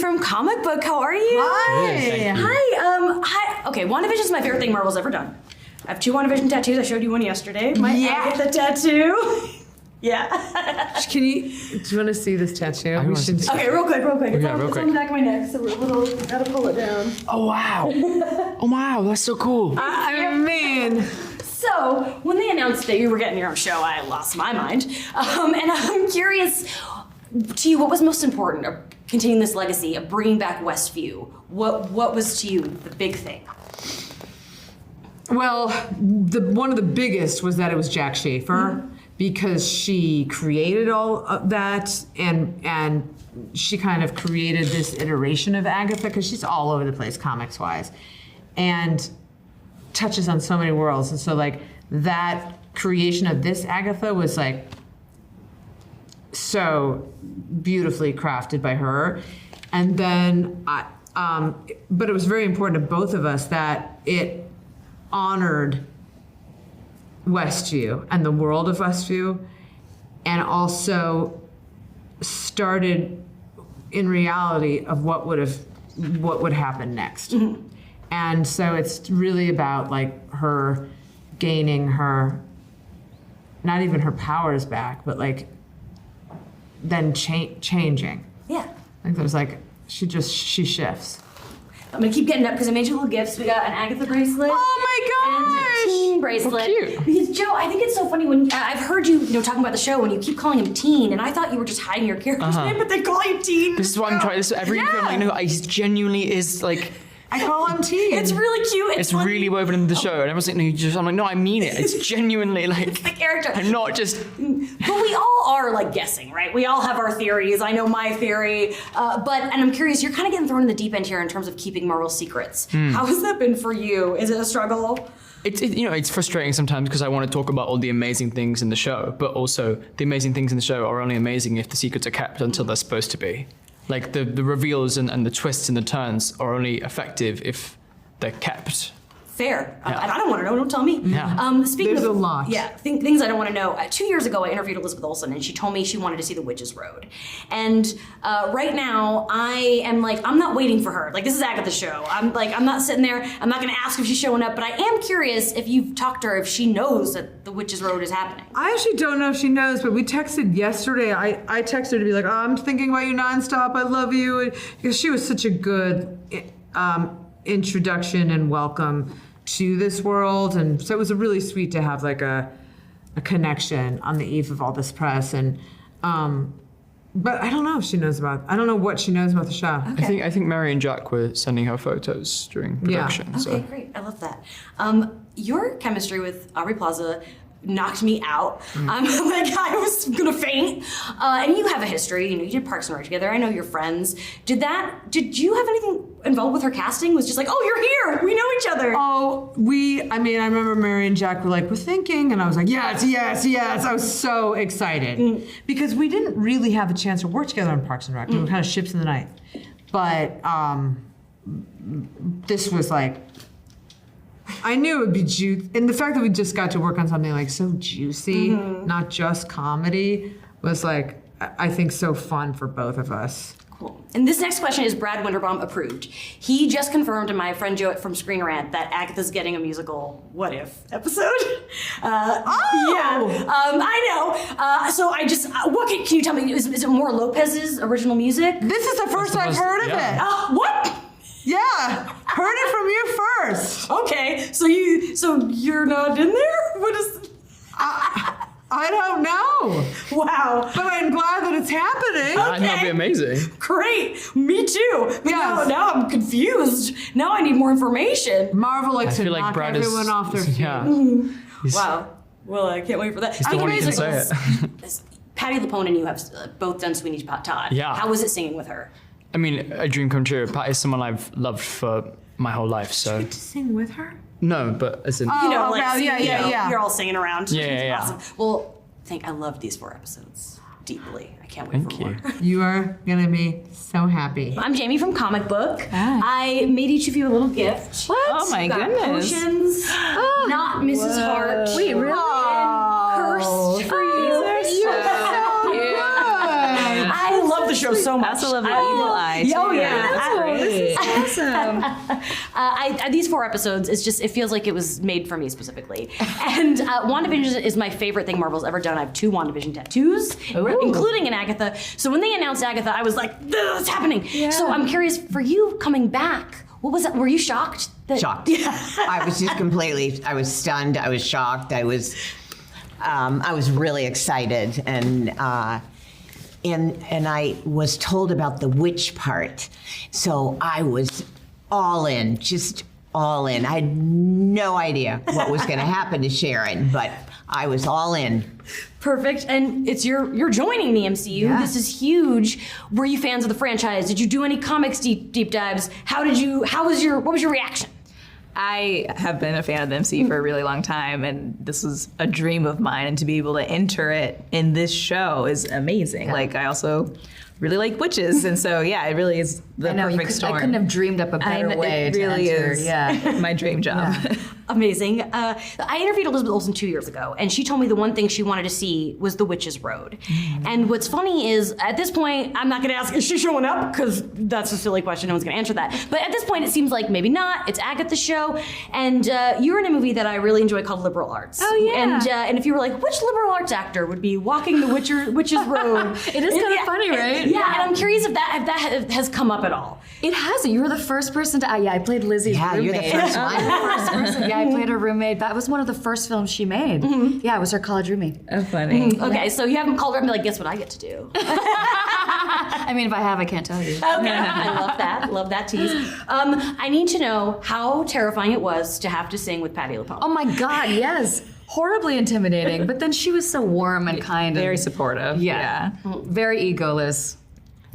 from Comic Book. How are you? Hi. Hi. Okay, WandaVision is my favorite thing Marvel's ever done. I have 2 WandaVision tattoos. I showed you one yesterday. My Agatha tattoo. Yeah. Do you want to see this tattoo? Okay, real quick. It's real on quick. the back of my neck, so we'll gotta pull it down. Oh wow! Oh wow, that's so cool. I mean, So, when they announced that you were getting your own show, I lost my mind. And I'm curious, to you, what was most important of continuing this legacy of bringing back Westview? What was to you the big thing? well, one of the biggest was that it was Jack Schaefer because she created all of that and she kind of created this iteration of Agatha because she's all over the place comics-wise and touches on so many worlds. And so like that creation of this Agatha was like so beautifully crafted by her. And then, but it was very important to both of us that it honored Westview and the world of Westview, and also started in reality of what would happen next. And so it's really about like her gaining her, not even her powers back, but like then changing. Yeah. Like there's like, she shifts. I'm gonna keep getting up because I made you little gifts. We got an Agatha bracelet. Oh my And a teen bracelet. cute. Because Joe, I think it's so funny when I've heard you, talking about the show when you keep calling him Teen, and I thought you were just hiding your character's name, but they call you Teen. This is what I'm trying. This is every film I know. He genuinely is like. I call him Teen. It's really cute. It's funny. really woven into the show, and everyone's like, "No, I'm like, no, I mean it. It's genuinely like the character. I'm not just. But we all are like guessing, right? We all have our theories. I know my theory, and I'm curious. You're kind of getting thrown in the deep end here in terms of keeping Marvel's secrets. How has that been for you? Is it a struggle? It's frustrating sometimes because I want to talk about all the amazing things in the show, but also the amazing things in the show are only amazing if the secrets are kept until they're supposed to be. Like the reveals and the twists and the turns are only effective if they're kept. Fair. Yeah. I don't want to know. Don't tell me. Yeah. Speaking There's of a lot. Yeah, things I don't want to know. 2 years ago, I interviewed Elizabeth Olsen, and she told me she wanted to see The Witch's Road. And right now, I am like, I'm not waiting for her. Like, this is Agatha's show. I'm not sitting there. I'm not going to ask if she's showing up, but I am curious if you've talked to her, if she knows that The Witch's Road is happening. I actually don't know if she knows, but we texted yesterday. I texted her to be like, oh, I'm thinking about you nonstop. I love you. And because she was such a good introduction and welcome to this world. And so it was really sweet to have like a connection on the eve of all this press. And but I don't know if she knows about, I don't know what she knows about the show. Okay. I think Mary and Jack were sending her photos during production. Okay, So. great. I love that. Your chemistry with Aubrey Plaza knocked me out. I'm like, I was gonna faint. And you have a history. You did Parks and Rec together. I know you're friends. Did you have anything involved with her casting? Was just like, oh, you're here. We know each other. Oh, I remember Mary and Jack were like, we're thinking, and I was like, yes. I was so excited because we didn't really have a chance to work together on Parks and Rec. We were kind of ships in the night. But this was like, I knew it would be juicy. And the fact that we just got to work on something like so juicy, not just comedy, was like, I think so fun for both of us. Cool. And this next question is Brad Winterbaum approved. He just confirmed to my friend Joe from Screen Rant that Agatha's getting a musical What If episode. Yeah. I know. So I just, can you tell me, is it more Lopez's original music? This is the first I've heard of it. What? Yeah, heard it from you first. Okay, so you're not in there? What is? I don't know. Wow. But I'm glad that it's happening. That'd be amazing. Great. Me too. But Yes. now I'm confused. Now I need more information. Marvel likes to feel like knock Brad everyone off their feet. Yeah. Wow. Well, I can't wait for that. He's the one who can say it. Patty LuPone and you have both done Sweeney Todd. Yeah. How was it singing with her? I mean, a dream come true. Pat is someone I've loved for my whole life. So To sing with her? no, but as in. yeah. You're all singing around. Yeah, It's yeah. awesome. Well, I loved these 4 episodes deeply. I can't wait Thank for you. more. You are gonna be so happy. I'm Jamie from Comic Book. Hi. I made each of you a little gift. What? Oh my Got goodness. Potions, not Mrs. Hart. Wait, really? Cursed for you. They're so cute. I love the show so much. I also love the evil eye. Oh too. yeah, That's great. awesome. These 4 episodes, it feels like it was made for me specifically. And WandaVision is my favorite thing Marvel's ever done. I have 2 WandaVision tattoos, including an Agatha. So when they announced Agatha, I was like, "It's happening." Yeah. So I'm curious, for you coming back, what was that? Were you shocked? Shocked. I was just I was stunned. I was shocked. I was really excited, and I was told about the witch part, so I was all in, just all in. I had no idea what was going to happen to Sharon, but I was all in. Perfect. And you're joining the MCU. Yeah. This is huge. Were you fans of the franchise? Did you do any comics deep dives? What was your reaction? I have been a fan of the MCU for a really long time, and this was a dream of mine. And to be able to enter it in this show is amazing. Like, I also really like witches, and so yeah, it really is the perfect storm. I couldn't have dreamed up a better way it to really enter. is Yeah. my dream job. Amazing. I interviewed Elizabeth Olsen 2 years ago, and she told me the one thing she wanted to see was the Witch's Road. And what's funny is, at this point, I'm not going to ask, is she showing up? Because that's a silly question. No one's going to answer that. But at this point, it seems like maybe not. It's Agatha's show. And you're in a movie that I really enjoy called Liberal Arts. Oh, yeah. And if you were like, which liberal arts actor would be walking the Witch's Road? It is kind of funny, right? Yeah, and I'm curious if that has come up at all. It has. You were the first person to. I played Lizzie's Yeah, roommate. you're the first one. First person. Yeah, I played her roommate. That was one of the first films she made. Yeah, it was her college roommate. Oh, funny. Okay, so you haven't called her and be like, guess what I get to do? I mean, if I have, I can't tell you. Okay, I love that. Love that tease. I need to know how terrifying it was to have to sing with Patti LuPone. Oh my God, yes. Horribly intimidating. But then she was so warm and kind. Very and, supportive. yeah. Very egoless.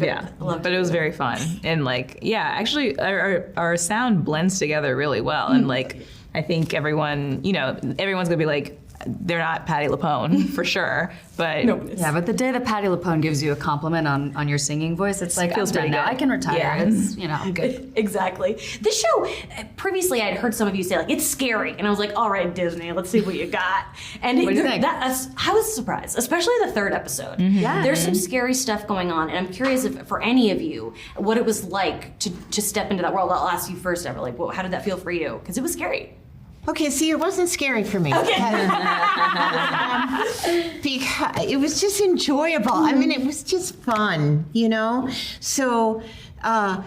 Yeah, but it was very fun. And like, yeah, actually our sound blends together really well. And like, I think everyone's gonna be like, they're not Patti LuPone for sure, but Yeah, but the day that Patti LuPone gives you a compliment on your singing voice, it's like, feels I'm done pretty now. good. I can retire. Yeah. It's, I'm good. Exactly. This show, previously I'd heard some of you say, like, it's scary. And I was like, all right, Disney, let's see what you got. And What do you think? I was surprised, especially the 3rd episode. Yeah. There's some scary stuff going on. And I'm curious if, for any of you, what it was like to step into that world. I'll ask you first, Ever. Like, how did that feel for you? Because it was scary. Okay, see, it wasn't scary for me. Because it was just enjoyable. I mean, it was just fun, So I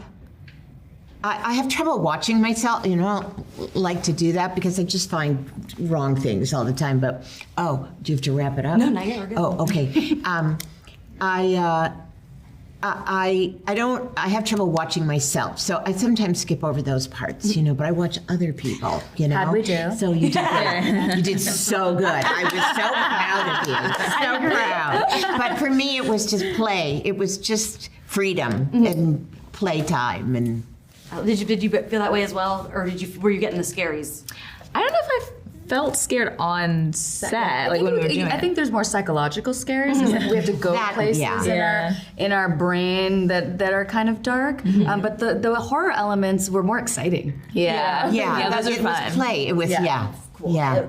have trouble watching myself. I don't like to do that because I just find wrong things all the time. But, do you have to wrap it up? No, not yet. We're good. Oh, okay. I have trouble watching myself, so I sometimes skip over those parts, but I watch other people, Had we do. So you did good. You did so good. I was so proud of you. So proud. But for me, it was just play. It was just freedom and playtime. And Did you feel that way as well? Or were you getting the scaries? I don't know if I felt scared on set, like when we were doing I it. think there's more psychological scares. We have to go That- places yeah. in our brain that are kind of dark. But the horror elements were more exciting. Yeah, those are it fun. was play. It was yeah.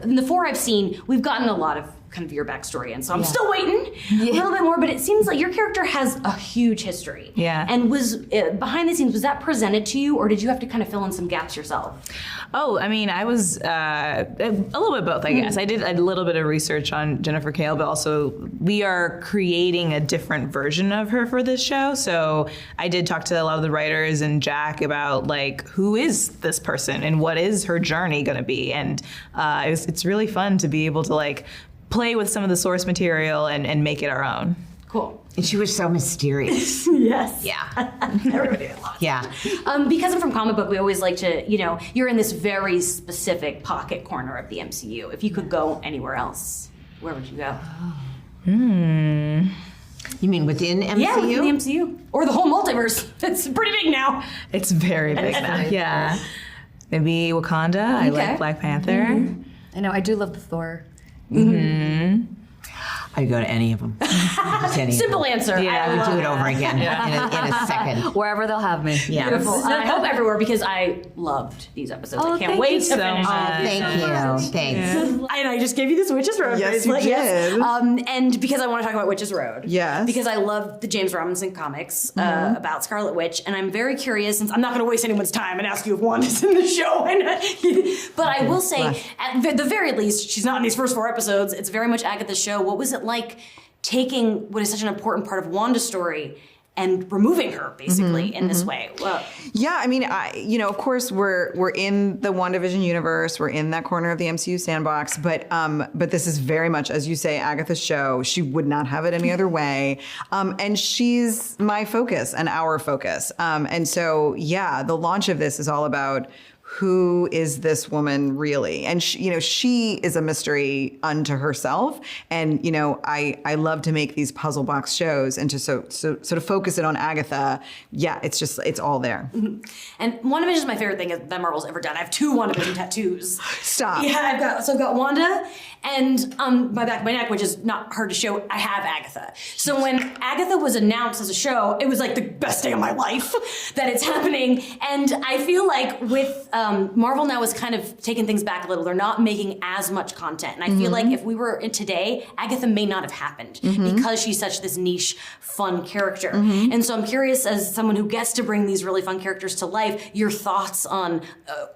In the 4 I've seen, we've gotten a lot of kind of your backstory, and so I'm still waiting a little bit more. But it seems like your character has a huge history. Yeah. And was behind the scenes, was that presented to you, or did you have to kind of fill in some gaps yourself? Oh, I mean, I was a little bit both, I guess. I did a little bit of research on Jennifer Kale, but also we are creating a different version of her for this show. So I did talk to a lot of the writers and Jack about like, who is this person and what is her journey going to be? And it's really fun to be able to like play with some of the source material and make it our own. Cool. And she was so mysterious. Yes. Yeah. Everybody loves it. Yeah. Because I'm from comic book, we always like to, you're in this very specific pocket corner of the MCU. If you could go anywhere else, where would you go? You mean within MCU? Yeah, within the MCU. Or the whole multiverse. It's pretty big now. It's very big now. Yeah. Maybe Wakanda. I Okay. like Black Panther. I know, I do love the Thor. I'd go to any of them. Just any of Simple them. answer. Yeah, I I would love do it that. over again in a second. Wherever they'll have me. Yeah. Beautiful. I hope everywhere because I loved these episodes. Oh, I can't thank wait you to so finish much. it. Thank you. Thanks. And I just gave you this Witches Road. Yes, you bracelet, did. And because I want to talk about Witches Road. Yes. Because I love the James Robinson comics about Scarlet Witch, and I'm very curious, since I'm not going to waste anyone's time and ask you if Wanda's in the show. But I will say, at the very least, she's not in these first 4 episodes. It's very much Agatha's show. What was it like taking what is such an important part of Wanda's story and removing her, basically, in this way? Well, Yeah, I mean, of course, we're in the WandaVision universe. We're in that corner of the MCU sandbox. But this is very much, as you say, Agatha's show. She would not have it any other way. And she's my focus and our focus. And so, yeah, the launch of this is all about who is this woman really? And she is a mystery unto herself. And I love to make these puzzle box shows and to sort of focus it on Agatha. Yeah, it's all there. and WandaVision is my favorite thing that Marvel's ever done. I have 2 WandaVision tattoos. Stop. Yeah, I've got Wanda, and my back of my neck, which is not hard to show, I have Agatha. So when Agatha was announced as a show, it was like the best day of my life that it's happening. And I feel like with Marvel now is kind of taking things back a little. They're not making as much content. And I feel like if we were in today, Agatha may not have happened because she's such this niche, fun character. And so I'm curious, as someone who gets to bring these really fun characters to life, your thoughts on,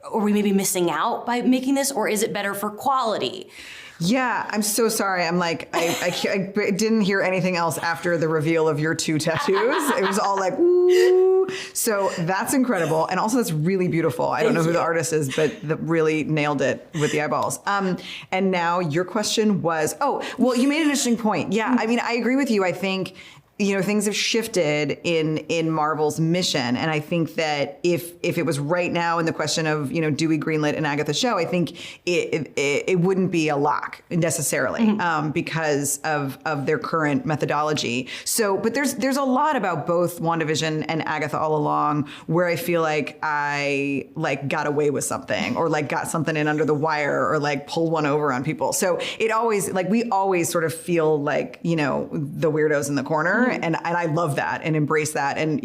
are we maybe missing out by making this, or is it better for quality? Yeah, I'm so sorry. I'm like, I didn't hear anything else after the reveal of your 2 tattoos. It was all like, ooh. So that's incredible. And also that's really beautiful. I don't know who the artist is, but really nailed it with the eyeballs. And now your question was, you made an interesting point. Yeah, I mean, I agree with you. I think things have shifted in Marvel's mission. And I think that if it was right now in the question of, do we greenlit an Agatha show, I think it wouldn't be a lock necessarily because of their current methodology. So, but there's a lot about both WandaVision and Agatha all along where I feel like I got away with something or got something in under the wire or pulled one over on people. So it always, we always sort of feel like, the weirdos in the corner. And I love that and embrace that. And,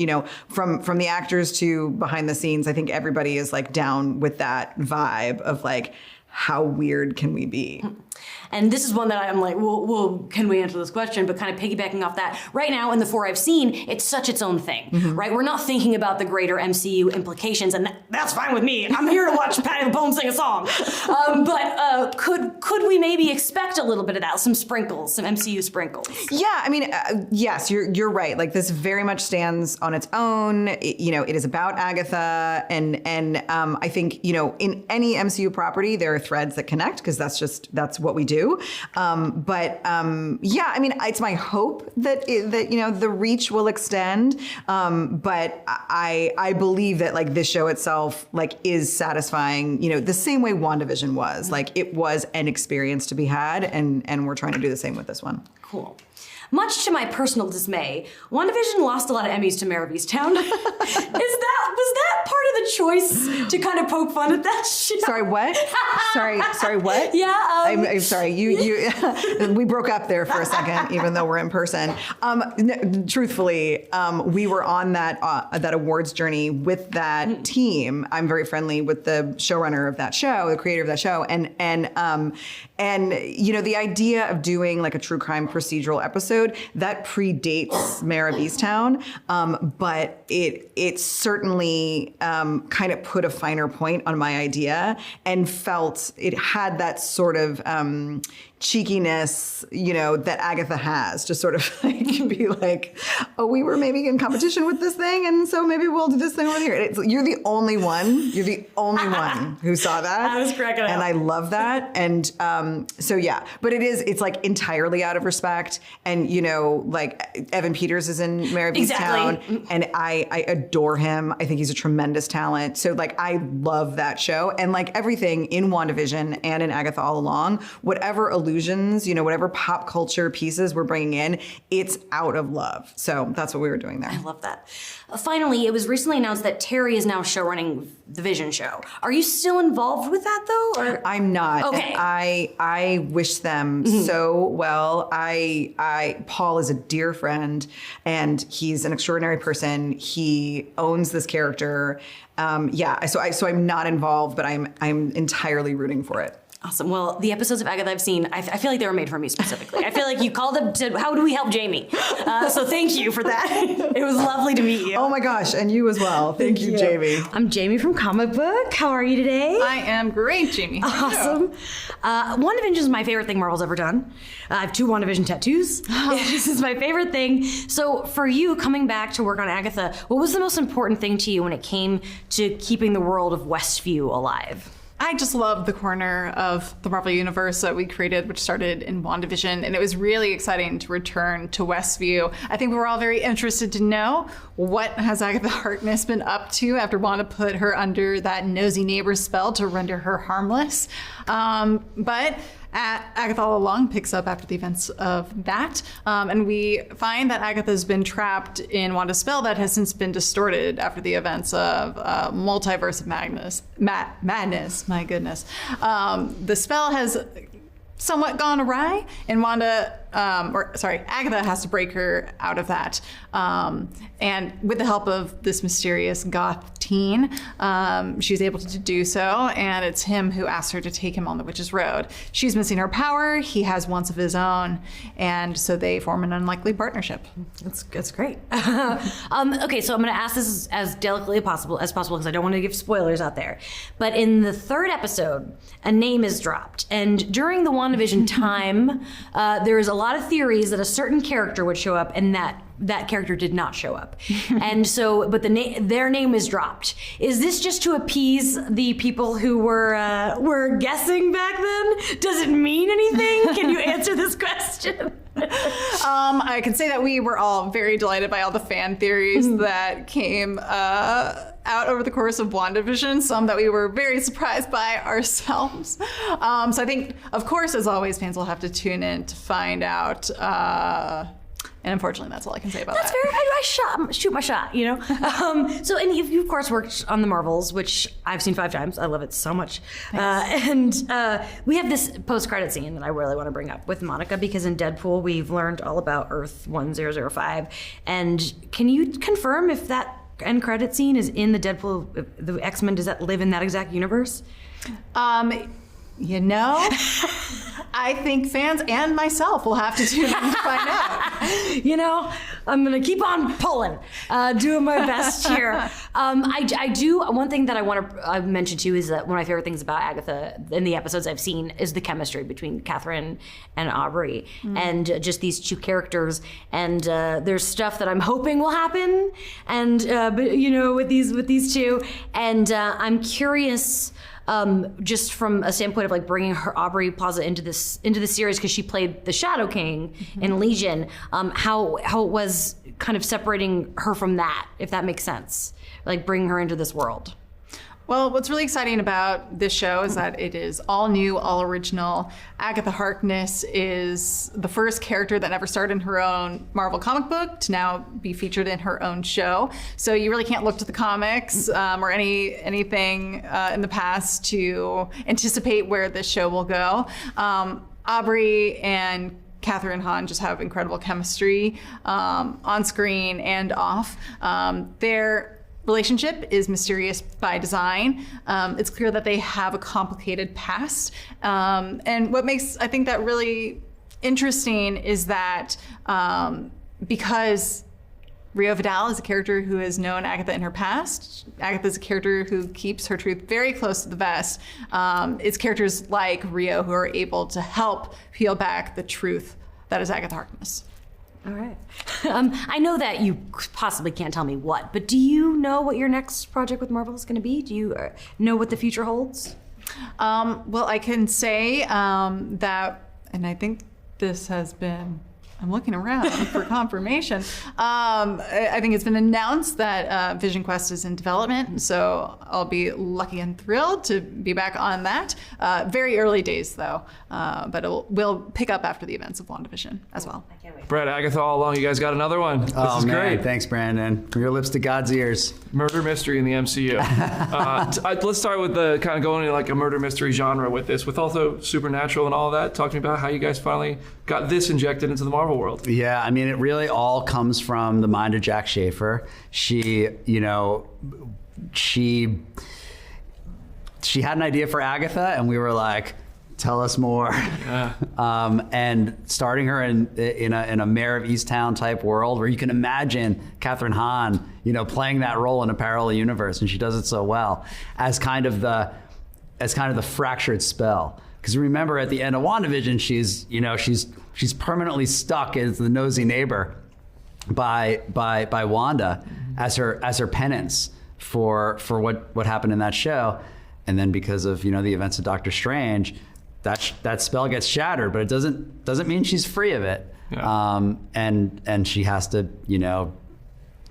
from the actors to behind the scenes, I think everybody is down with that vibe of how weird can we be? And this is one that I'm like, well, can we answer this question? But kind of piggybacking off that, right now in the 4 I've seen, it's such its own thing, right? We're not thinking about the greater MCU implications, and that's fine with me. I'm here to watch Patty LuPone sing a song. But could we maybe expect a little bit of that, some sprinkles, some MCU sprinkles? Yeah, I mean, yes, you're right. This very much stands on its own. It is about Agatha, and I think in any MCU property there are threads that connect because that's what we do. But I mean, it's my hope that the reach will extend. But I believe that this show itself is satisfying. The same way WandaVision was. It was an experience to be had, and we're trying to do the same with this one. Cool. Much to my personal dismay, WandaVision lost a lot of Emmys to Mare of Easttown. Was that part of the choice to kind of poke fun at that show? Sorry, what? sorry, what? Yeah. I'm sorry. You we broke up there for a second, even though we're in person. Truthfully, we were on that awards journey with that team. I'm very friendly with the showrunner of that show, the creator of that show, and the idea of doing a true crime procedural episode that predates Mare of Easttown, but it certainly kind of put a finer point on my idea and felt it had that sort of cheekiness, that Agatha has to sort of be we were maybe in competition with this thing, and so maybe we'll do this thing over here. You're the only one who saw that. I was cracking up. And I love that. And so yeah, but it's entirely out of respect. And Evan Peters is in Mare of Easttown, and I adore him. I think he's a tremendous talent. So I love that show, and everything in WandaVision and in Agatha all along, whatever allusions, whatever pop culture pieces we're bringing in, it's out of love. So that's what we were doing there. I love that. Finally, it was recently announced that Terry is now showrunning the Vision show. Are you still involved with that though? Or? I'm not. Okay. And I wish them so well. Paul is a dear friend, and he's an extraordinary person. He owns this character. So I'm not involved, but I'm entirely rooting for it. Awesome. Well, the episodes of Agatha I've seen, I feel like they were made for me specifically. I feel like you called them to, how do we help Jamie? So thank you for that. It was lovely to meet you. Oh my gosh, and you as well. Thank you, Jamie. I'm Jamie from Comic Book. How are you today? I am great, Jamie. Awesome. WandaVision is my favorite thing Marvel's ever done. I have 2 WandaVision tattoos. This is my favorite thing. So for you, coming back to work on Agatha, what was the most important thing to you when it came to keeping the world of Westview alive? I just love the corner of the Marvel Universe that we created, which started in WandaVision, and it was really exciting to return to Westview. I think we were all very interested to know what has Agatha Harkness been up to after Wanda put her under that nosy neighbor spell to render her harmless. But Agatha all along picks up after the events of that, and we find that Agatha's been trapped in Wanda's spell that has since been distorted after the events of Multiverse of Madness. My goodness. The spell has somewhat gone awry, and Agatha has to break her out of that. And with the help of this mysterious goth teen, she's able to do so, and it's him who asks her to take him on the Witch's Road. She's missing her power, he has wants of his own, and so they form an unlikely partnership. That's great. Okay, so I'm going to ask this as delicately as possible because I don't want to give spoilers out there. But in the 3rd episode, a name is dropped, and during the WandaVision time, there is a lot of theories that a certain character would show up, and that character did not show up. And so, but their name is dropped. Is this just to appease the people who were guessing back then? Does it mean anything? Can you answer this question? I can say that we were all very delighted by all the fan theories that came out over the course of WandaVision, some that we were very surprised by ourselves. So I think, of course, as always, fans will have to tune in to find out. And unfortunately, that's all I can say about that. That's fair. I shoot my shot, So, and you of course worked on the Marvels, which I've seen 5 times. I love it so much. And we have this post-credit scene that I really want to bring up with Monica, because in Deadpool, we've learned all about Earth 1005. And can you confirm if that end credit scene is in the Deadpool, the X-Men, does that live in that exact universe? I think fans and myself will have to tune in to find out. I'm going to keep on pulling, doing my best here. I do, one thing that I want to mention too is that one of my favorite things about Agatha in the episodes I've seen is the chemistry between Catherine and Aubrey, and just these 2 characters. And there's stuff that I'm hoping will happen, and with these 2. And I'm curious. Just from a standpoint of like bringing her Aubrey Plaza into the series, because she played the Shadow King in Legion, how it was kind of separating her from that, if that makes sense, like bringing her into this world. Well, what's really exciting about this show is that it is all new, all original. Agatha Harkness is the first character that ever starred in her own Marvel comic book to now be featured in her own show. So you really can't look to the comics or anything in the past to anticipate where this show will go. Aubrey and Catherine Hahn just have incredible chemistry on screen and off. Their relationship is mysterious by design. It's clear that they have a complicated past. And what makes, I think, that really interesting is that because Rio Vidal is a character who has known Agatha in her past, Agatha is a character who keeps her truth very close to the vest. It's characters like Rio who are able to help peel back the truth that is Agatha Harkness. All right. I know that you possibly can't tell me what, but do you know what your next project with Marvel is going to be? Do you know what the future holds? Well, I can say that, and I think this has been I'm looking around for confirmation. I think it's been announced that Vision Quest is in development, so I'll be lucky and thrilled to be back on that. Very early days, though, but we'll pick up after the events of WandaVision as well. I can't wait. Brett, Agatha, all along, you guys got another one. This is man, great. thanks, Brandon. From your lips to God's ears. Murder mystery in the MCU. Let's start with the kind of going into like a murder mystery genre with this, with also supernatural and all that. Talk to me about how you guys finally got this injected into the Marvel world. Yeah, I mean, it really all comes from the mind of Jack Schaefer. She had an idea for Agatha, and we were like, tell us more. Yeah. And starting her in a Mayor of Easttown type world where you can imagine Catherine Hahn, playing that role in a parallel universe, and she does it so well as kind of the fractured spell. Because remember, at the end of WandaVision, she's permanently stuck as the nosy neighbor by Wanda as her penance for what happened in that show, and then because of the events of Doctor Strange, that spell gets shattered, but it doesn't mean she's free of it. Yeah. And she has to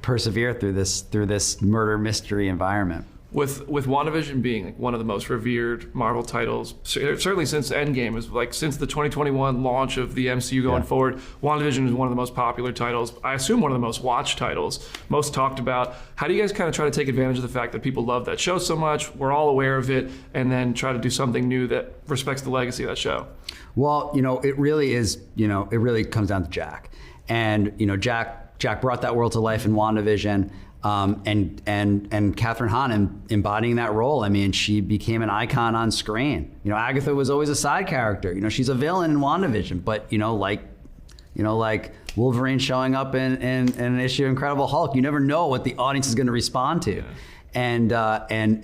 persevere through this murder mystery environment. With WandaVision being like one of the most revered Marvel titles, certainly since Endgame, is like since the 2021 launch of the MCU going forward, WandaVision is one of the most popular titles. I assume one of the most watched titles, most talked about. How do you guys kind of try to take advantage of the fact that people love that show so much, we're all aware of it, and then try to do something new that respects the legacy of that show? Well, it really is, it really comes down to Jack. And, Jack brought that world to life in WandaVision. And Catherine Hahn embodying that role. I mean, she became an icon on screen. Agatha was always a side character. She's a villain in WandaVision, but like Wolverine showing up in an issue of Incredible Hulk, you never know what the audience is going to respond to. Yeah. And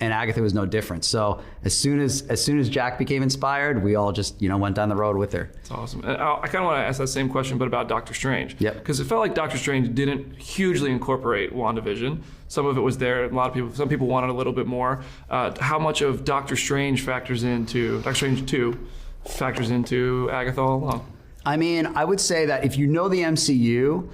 Agatha was no different. So as soon as Jack became inspired, we all just went down the road with her. That's awesome. And I kind of want to ask that same question, but about Doctor Strange. Yep. Because it felt like Doctor Strange didn't hugely incorporate WandaVision. Some of it was there. Some people wanted a little bit more. How much of Doctor Strange 2 factors into Agatha all along? I mean, I would say that if you know the MCU,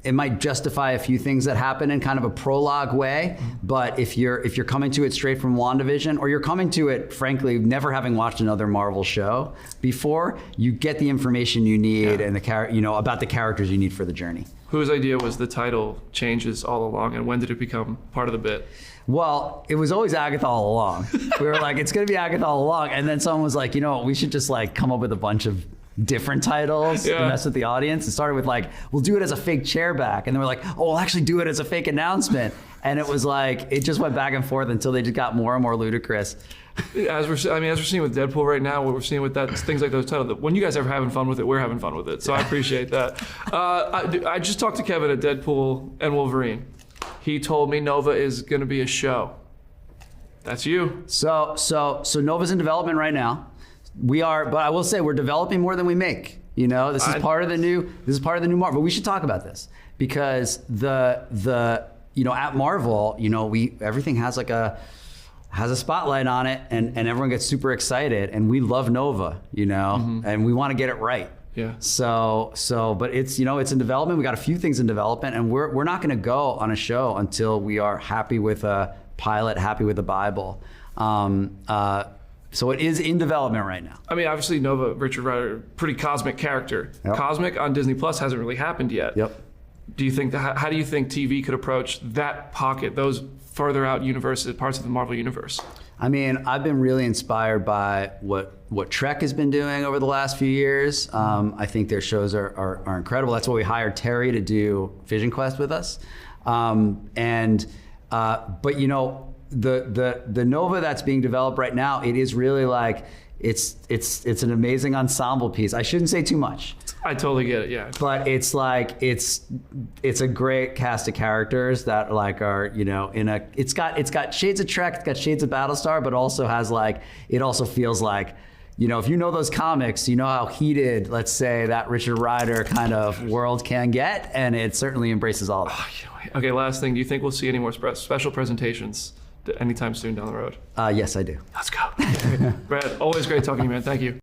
it might justify a few things that happen in kind of a prologue way, but if you're coming to it straight from WandaVision, or you're coming to it, frankly, never having watched another Marvel show before, you get the information you need and about the characters you need for the journey. Whose idea was the title changes all along, and when did it become part of the bit? Well, it was always Agatha all along. We were like, it's going to be Agatha all along, and then someone was like, we should just come up with a bunch of different titles to mess with the audience. It started with we'll do it as a fake chairback, and then we're like, we'll actually do it as a fake announcement, and it was it just went back and forth until they just got more and more ludicrous. As we're seeing with Deadpool right now, what we're seeing with that, things like those titles. When you guys are having fun with it, we're having fun with it. So I appreciate that. I just talked to Kevin at Deadpool and Wolverine. He told me Nova is going to be a show. That's you. So Nova's in development right now. We are, but I will say we're developing more than we make. This is part of the new Marvel. But we should talk about this because at Marvel, everything has a spotlight on it, and everyone gets super excited, and we love Nova, and we want to get it right. Yeah. But it's it's in development. We got a few things in development, and we're not going to go on a show until we are happy with a pilot, happy with the Bible. So it is in development right now. I mean, obviously Nova, Richard Rider, pretty cosmic character. Yep. Cosmic on Disney Plus hasn't really happened yet. Yep. How do you think TV could approach that pocket, those further out universes, parts of the Marvel universe? I mean, I've been really inspired by what Trek has been doing over the last few years. I think their shows are incredible. That's why we hired Terry to do Vision Quest with us. The Nova that's being developed right now, it is really it's an amazing ensemble piece. I shouldn't say too much. I totally get it, yeah. But it's a great cast of characters that are it's got shades of Trek, it's got shades of Battlestar, but also has it also feels if you know those comics, you know how heated, let's say, that Richard Rider kind of world can get, and it certainly embraces all of that. Okay, last thing. Do you think we'll see any more special presentations anytime soon down the road? Yes, I do. Let's go. Brad, always great talking to you, man. Thank you.